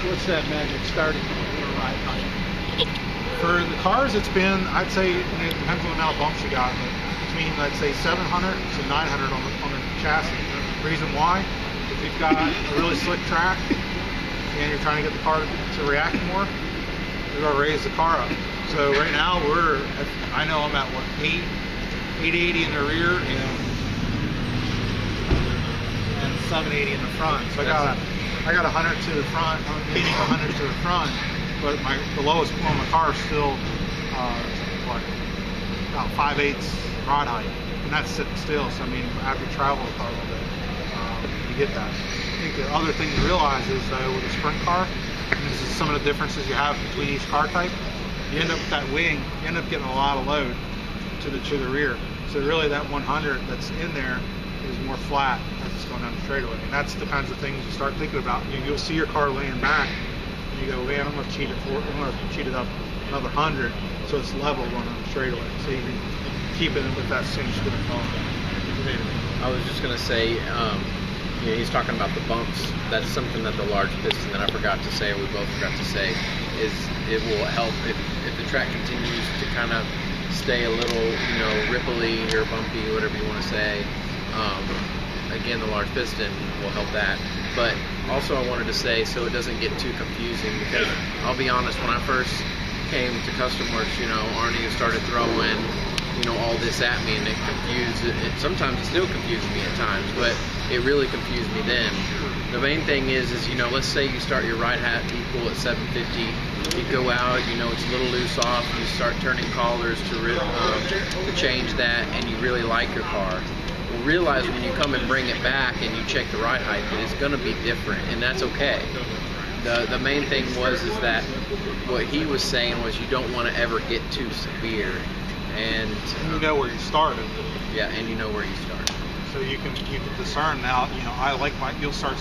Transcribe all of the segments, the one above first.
what's that magic starting point for a ride height? For the cars, it's been, I'd say, and it depends on the amount of bumps you got, but between, let's say, 700 to 900 on the chassis. The reason why, if you've got a really slick track and you're trying to get the car to react more, you're going to raise the car up. So right now I know I'm at what, 880 in the rear and 780 in the front. So I got 100 to the front, meaning 100 to the front, but the lowest point on the car is still about 5/8 rod height, and that's sitting still. So I mean, after you travel the car a little bit, you get that. I think the other thing to realize is though with a sprint car, and this is some of the differences you have between each car type. You end up with that wing, you end up getting a lot of load to the rear. So really that 100 that's in there is more flat as it's going down the straightaway. And that's the kinds of things you start thinking about. You'll see your car laying back and you go, man, I'm going to cheat it up another 100 so it's level going down the straightaway. So you can keep it with that same spin of car. I was just going to say, he's talking about the bumps. That's something that the large piston that I forgot to say, or we both forgot to say, is it will help if the track continues to kind of stay a little, ripply or bumpy, whatever you want to say. Again, the large piston will help that. But also I wanted to say, so it doesn't get too confusing, because I'll be honest, when I first came to CustomWorks, Arnie started throwing, all this at me, and it confused it. Sometimes it still confuses me at times, but it really confused me then. The main thing is let's say you start your ride hat equal at 750, you go out, it's a little loose off, you start turning collars to change that, and you really like your car. Well, realize when you come and bring it back and you check the ride height that it's going to be different, and that's okay. The main thing is that what he was saying was you don't want to ever get too severe. And you know where you started. Yeah, and you know where you started. So you can discern now. I like you'll start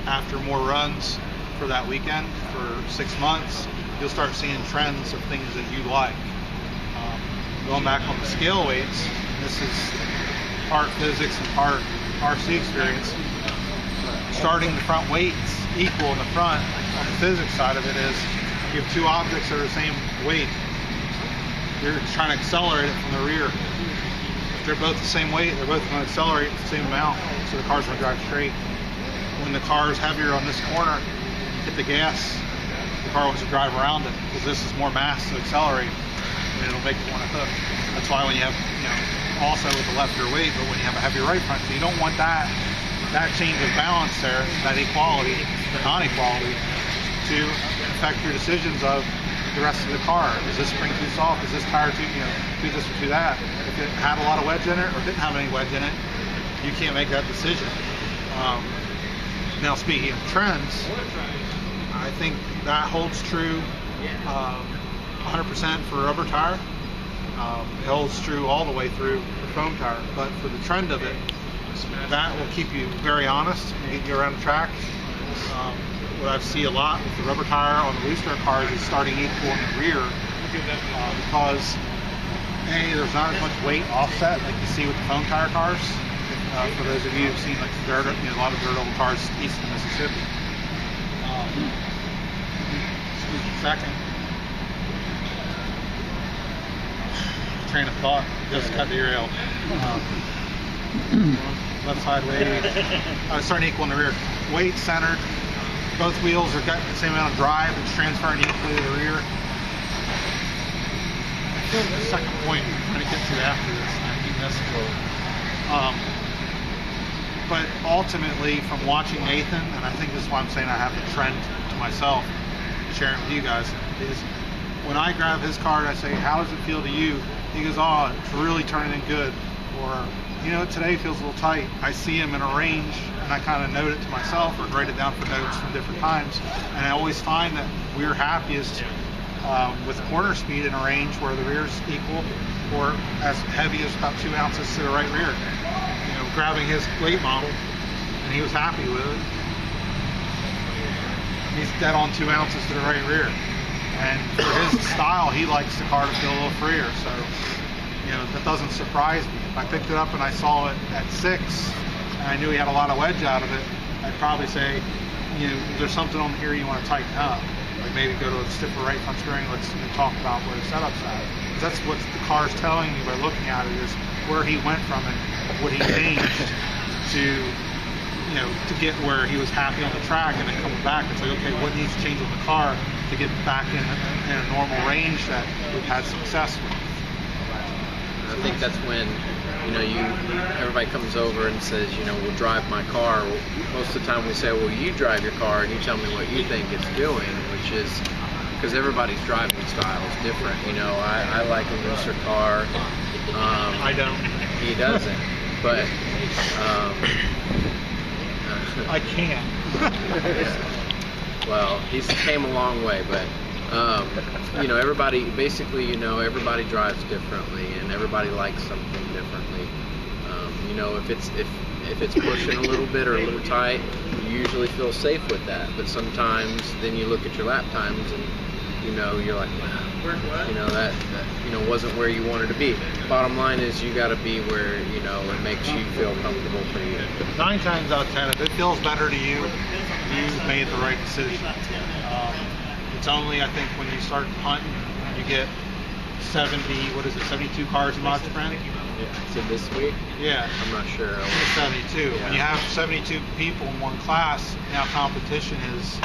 after more runs for that weekend for 6 months. You'll start seeing trends of things that you like. Going back on the scale weights, this is part physics and part RC experience. Starting the front weights equal in the front on the physics side of it is you have two objects that are the same weight. You're trying to accelerate it from the rear. If they're both the same weight, they're both going to accelerate the same amount, so the car's going to drive straight. When the car is heavier on this corner, hit the gas, the car wants to drive around it, because this is more mass to accelerate, and it'll make it want to hook. That's why when you have, also with the left rear weight, but when you have a heavier right front, so you don't want that change of balance there, that equality, the non-equality, to affect your decisions of the rest of the car. Is this spring too soft? Is this tire too, too this or too that? If it had a lot of wedge in it or didn't have any wedge in it, you can't make that decision. Now, speaking of trends, I think that holds true 100% for rubber tire. It holds true all the way through the foam tire. But for the trend of it, that will keep you very honest and get you around the track. What I see a lot with the rubber tire on the looser cars is starting equal in the rear because there's not as much weight offset like you see with the foam tire cars. For those of you who've seen like dirt, a lot of dirt old cars east of Mississippi. Second, train of thought just got derailed. Left side weight. Starting equal in the rear. Weight centered. Both wheels are got the same amount of drive. It's transferring equally to the rear. The second point I'm trying to get to after this, I keep missing it. But ultimately, from watching Nathan, and I think this is why I'm saying I have the trend to myself, sharing with you guys, is when I grab his card, I say, how does it feel to you? He goes, oh, it's really turning in good. Or, today feels a little tight. I see him in a range, and I kind of note it to myself or write it down for notes from different times. And I always find that we're happiest with corner speed in a range where the rear's equal or as heavy as about 2 ounces to the right rear. Grabbing his weight model, and he was happy with it. He's dead on 2 ounces to the right rear. And for his style, he likes the car to feel a little freer. So, that doesn't surprise me. If I picked it up and I saw it at 6, and I knew he had a lot of wedge out of it, I'd probably say, there's something on here you want to tighten up. Like maybe go to a stiffer right front steering. Let's talk about where the setup's at. 'Cause that's what the car's telling you by looking at it, is where he went from and what he changed to to get where he was happy on the track, and then coming back, it's like, okay, what needs to change on the car to get back in a normal range that we've had success with. I think that's when everybody comes over and says, we'll drive my car. Well, most of the time we say, well, you drive your car and you tell me what you think it's doing, which is because everybody's driving style is different. I like a looser car. I don't. He doesn't, but I can't. Well, he's came a long way, but everybody basically, everybody drives differently, and everybody likes something differently. If it's pushing a little bit or a little tight, you usually feel safe with that. But sometimes then you look at your lap times and you're like, wow, that wasn't where you wanted to be. Bottom line is you got to be where it makes you feel comfortable for you. 9 times out of 10, if it feels better to you, you've made the right decision. It's only, I think, when you start hunting, you get 72 cars in Mod Sprint? So this week? Yeah. I'm not sure. 72. Yeah. When you have 72 people in one class, now competition is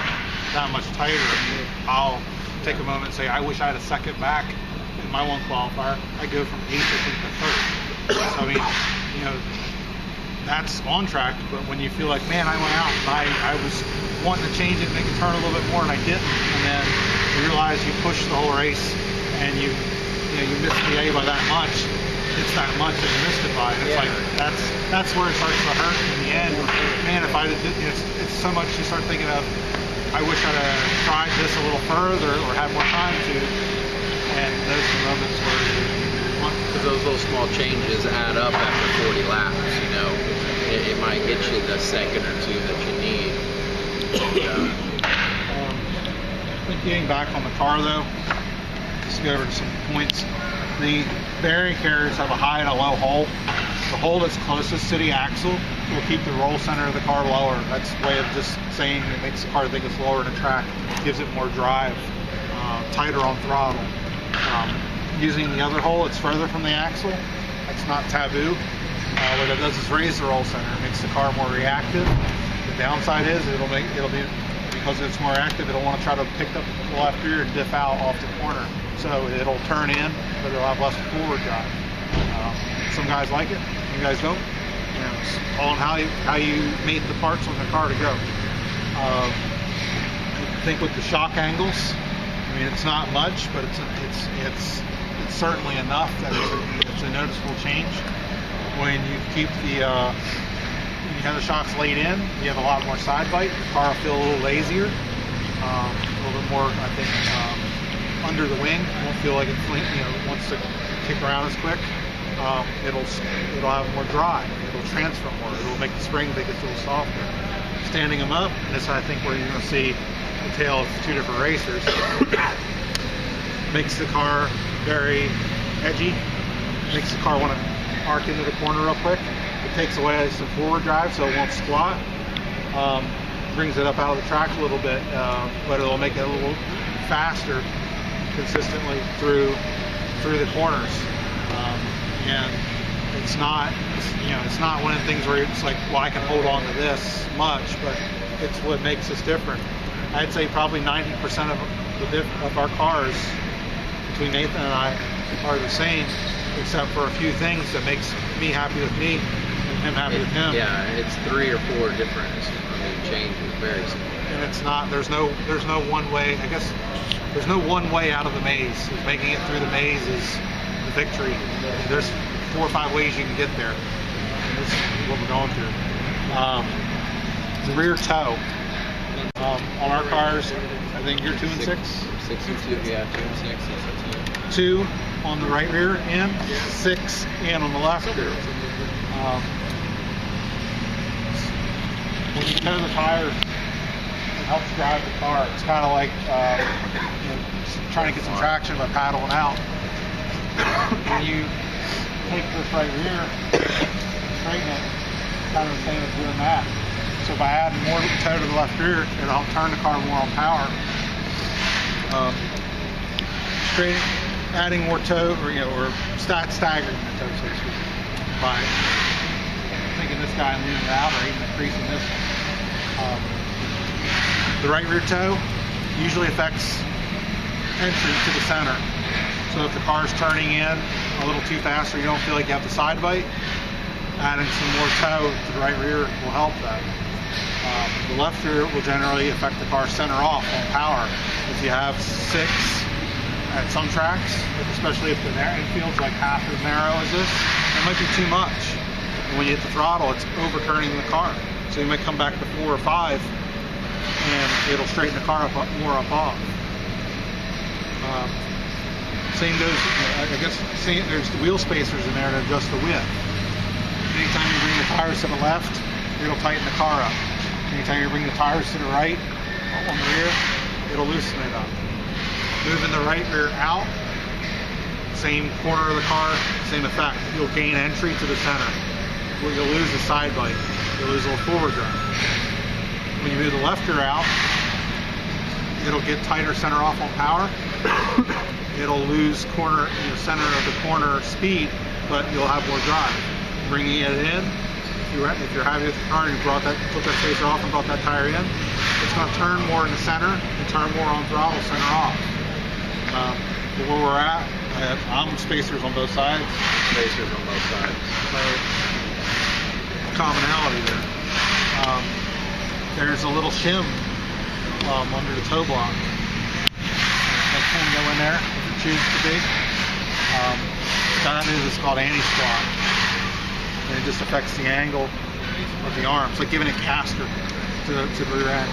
that much tighter. I'll take a moment and say, I wish I had a second back in my one qualifier. I go from 8th, I think, to 3rd. So, I mean, that's on track, but when you feel like, man, I went out and I was wanting to change it, make it turn a little bit more, and I didn't, and then you realize you pushed the whole race and you missed the A by that much. It's that much that you missed it by. And it's like that's where it starts to hurt in the end. Man, if I did, it's so much you start thinking of. I wish I'd have tried this a little further or had more time to. And those are the moments where because those little small changes add up after 40 laps. It might get you the second or two that you need. I think getting back on the car though, just go over to some points. The bearing carriers have a high and a low hole. The hole that's closest to the axle will keep the roll center of the car lower. That's a way of just saying it makes the car think it's lower in the track, gives it more drive, tighter on throttle. Using the other hole, it's further from the axle. That's not taboo. What it does is raise the roll center. It makes the car more reactive. The downside is it'll be because it's more active. It'll want to try to pick up the left rear and dip out off the corner. So it'll turn in, but it'll have less forward drive. Some guys like it, some guys don't. It's all on how you made the parts on the car to go. I think with the shock angles, it's not much, but it's certainly enough that it's a noticeable change. When you keep when you have the shocks laid in, you have a lot more side bite. The car will feel a little lazier, a little bit more, I think, under the wing. It won't feel like it wants to kick around as quick. It'll have more drive. It'll transfer more. It'll make the spring think it's a little softer. Standing them up, and this is, I think, where you're going to see the tale of two different racers. Makes the car very edgy. Makes the car want to arc into the corner real quick. It takes away some forward drive, so it won't squat. Brings it up out of the track a little bit, but it'll make it a little faster consistently through the corners. And it's not one of the things where it's like, well, I can hold on to this much, but it's what makes us different. I'd say probably 90% of our cars between Nathan and I are the same, except for a few things that makes me happy with me and him happy with him. Yeah, it's 3 or 4 different changes, very simple. And it's not. There's no one way. I guess there's no one way out of the maze. Making it through the maze is the victory. There's 4 or 5 ways you can get there. And this is what we're going through. The rear toe on our cars. I think you're 2 and 6. 6 and 2, yeah, 2 and 6. That's 2 on the right rear end, 6 and on the left rear. When you toe the tires, it helps drive the car. It's kind of like trying to get some traction by paddling out. When you take this right rear, straighten it, kind of the same as doing that. So by adding more toe to the left rear, it'll help turn the car more on power. Adding more toe, or staggering the toe, so to speak, by taking this guy and leaving it out, or even increasing this one. The right rear toe usually affects entry to the center. So if the car's turning in a little too fast, or you don't feel like you have the side bite, adding some more toe to the right rear will help that. The left rear will generally affect the car's center off on power. If you have 6 at some tracks, especially if the infield's like half as narrow as this, it might be too much. And when you hit the throttle, it's overturning the car. So you might come back to 4 or 5, and it'll straighten the car up more up off. Same goes, there's the wheel spacers in there to adjust the width. Anytime you bring the tires to the left, it'll tighten the car up. Anytime you bring the tires to the right on the rear, it'll loosen it up. Moving the right rear out, same corner of the car, same effect. You'll gain entry to the center. You'll lose the side bite. You'll lose a little forward drive. When you move the left rear out, it'll get tighter center off on power. It'll lose center of the corner speed, but you'll have more drive. Bringing it in, if you're happy with the car and you took that spacer off and brought that tire in, it's going to turn more in the center and turn more on throttle center off. Where we're at, I'm spacers on both sides. Spacers on both sides. So, commonality there. There's a little shim under the toe block. That can go in there if it chooses to be. That is called anti-squat. And it just affects the angle of the arms, like giving a caster to the rear end.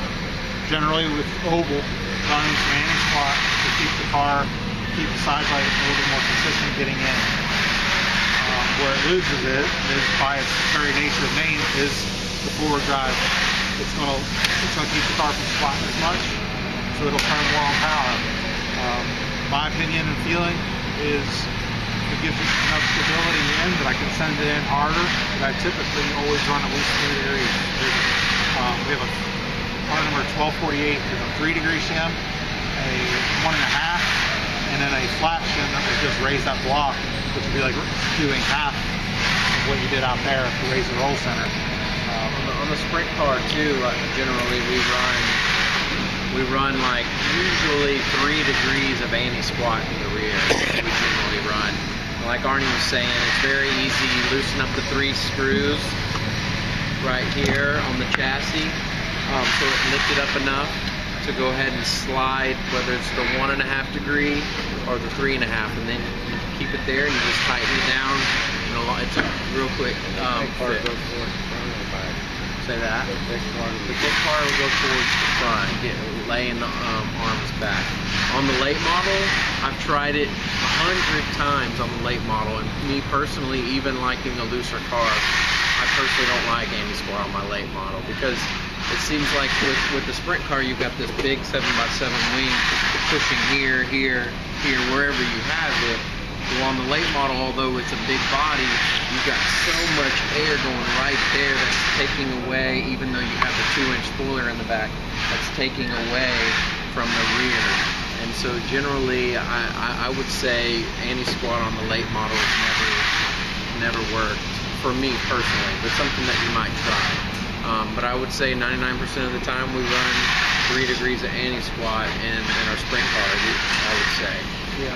Generally with oval, running some anti-squat to keep the car, keep the side bite a little bit more consistent getting in. Where it loses it is, by its very nature of name, is the forward drive. It's gonna keep the car from squatting as much, so it'll turn more on power. My opinion and feeling is it gives you enough stability in that I can send it in harder, but I typically always run at least 3 areas. We have a part number 1248, there's a 3-degree shim, a 1.5, and then a flat shim that will just raise that block, which would be like doing half of what you did out there to raise the roll center. On the sprint car too, generally we run like usually 3 degrees of anti-squat in the rear. We generally run. And like Arnie was saying, it's very easy. You loosen up the 3 screws right here on the chassis, so it lifted up enough to go ahead and slide, whether it's the 1.5 degree or the 3.5, and then you keep it there and you just tighten it down. It's a real quick fit. Say that. The big car will go towards the front, laying the arms back. On the late model, I've tried it 100 times on the late model, and me personally, even liking a looser car, I personally don't like anti-squat on my late model, because it seems like with the sprint car, you've got this big 7x7 wing pushing here, wherever you have it. Well, on the late model, although it's a big body, you've got so much air going right there that's taking away, even though you have the 2-inch spoiler in the back, that's taking away from the rear. And so generally, I would say anti-squat on the late model has never worked for me personally, but something that you might try. But I would say 99% of the time we run 3 degrees of anti-squat in our sprint car, I would say. Yeah.